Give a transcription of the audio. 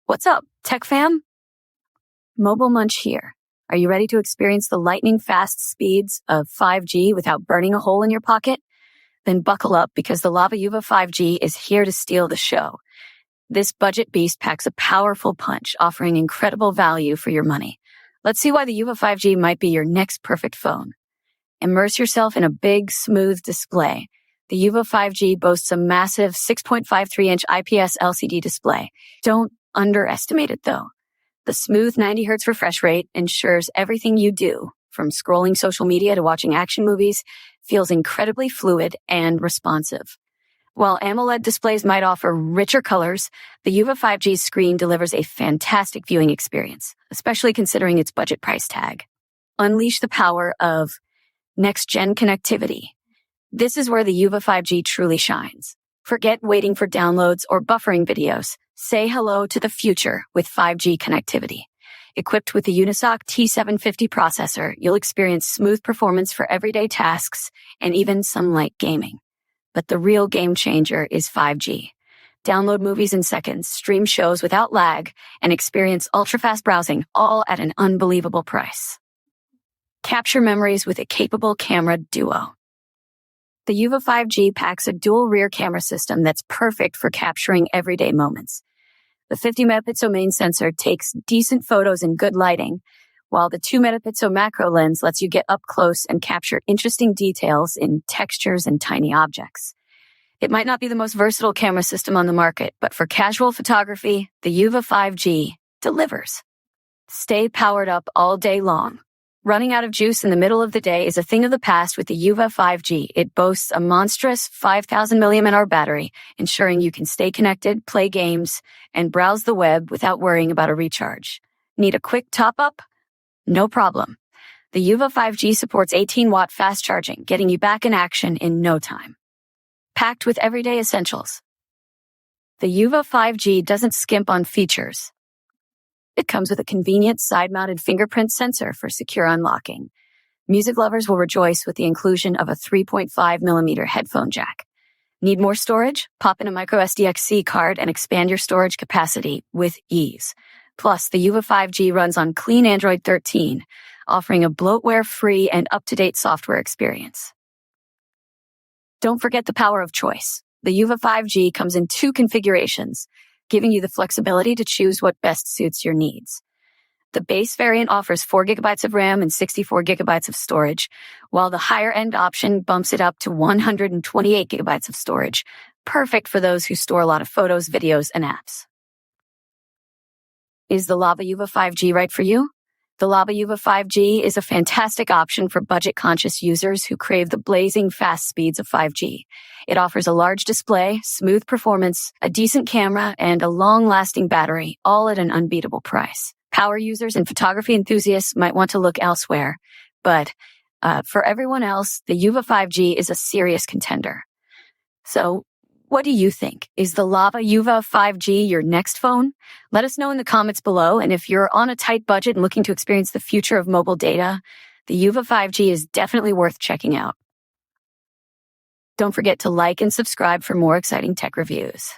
What's up, Tech Fam? Mobile Munch here. Are you ready to experience the lightning-fast speeds of 5G without burning a hole in your pocket? Then buckle up because the Lava Yuva 5G is here to steal the show. This budget beast packs a powerful punch, offering incredible value for your money. Let's see why the Yuva 5G might be your next perfect phone. Immerse yourself in a big, smooth display. The Yuva 5G boasts a massive 6.53-inch IPS LCD display. Don't underestimate it, though. The smooth 90 Hz refresh rate ensures everything you do, from scrolling social media to watching action movies, feels incredibly fluid and responsive. While AMOLED displays might offer richer colors, the Yuva 5G's screen delivers a fantastic viewing experience, especially considering its budget price tag. Unleash the power of next-gen connectivity. This is where the Yuva 5G truly shines. Forget waiting for downloads or buffering videos. Say hello to the future with 5G connectivity. Equipped with the Unisoc T750 processor, you'll experience smooth performance for everyday tasks and even some light gaming. But the real game changer is 5G. Download movies in seconds, stream shows without lag, and experience ultra-fast browsing, all at an unbelievable price. Capture memories with a capable camera duo. The Yuva 5G packs a dual rear camera system that's perfect for capturing everyday moments. The 50-megapixel main sensor takes decent photos in good lighting, while the 2-megapixel macro lens lets you get up close and capture interesting details in textures and tiny objects. It might not be the most versatile camera system on the market, but for casual photography, the Yuva 5G delivers. Stay powered up all day long. Running out of juice in the middle of the day is a thing of the past with the Yuva 5G. It boasts a monstrous 5,000 mAh battery, ensuring you can stay connected, play games, and browse the web without worrying about a recharge. Need a quick top-up? No problem. The Yuva 5G supports 18-watt fast charging, getting you back in action in no time. Packed with everyday essentials. The Yuva 5G doesn't skimp on features. It comes with a convenient side-mounted fingerprint sensor for secure unlocking. Music lovers will rejoice with the inclusion of a 3.5mm headphone jack. Need more storage? Pop in a microSD card and expand your storage capacity with ease. Plus, the Yuva 5G runs on clean Android 13, offering a bloatware-free and up-to-date software experience. Don't forget the power of choice. The Yuva 5G comes in 2 configurations, giving you the flexibility to choose what best suits your needs. The base variant offers 4 GB of RAM and 64 GB of storage, while the higher-end option bumps it up to 128 GB of storage, perfect for those who store a lot of photos, videos, and apps. Is the Lava Yuva 5G right for you? The Lava Yuva 5G is a fantastic option for budget-conscious users who crave the blazing fast speeds of 5G. It offers a large display, smooth performance, a decent camera, and a long-lasting battery, all at an unbeatable price. Power users and photography enthusiasts might want to look elsewhere, but for everyone else, the Yuva 5G is a serious contender. So, what do you think? Is the Lava Yuva 5G your next phone? Let us know in the comments below, and if you're on a tight budget and looking to experience the future of mobile data, the Yuva 5G is definitely worth checking out. Don't forget to like and subscribe for more exciting tech reviews.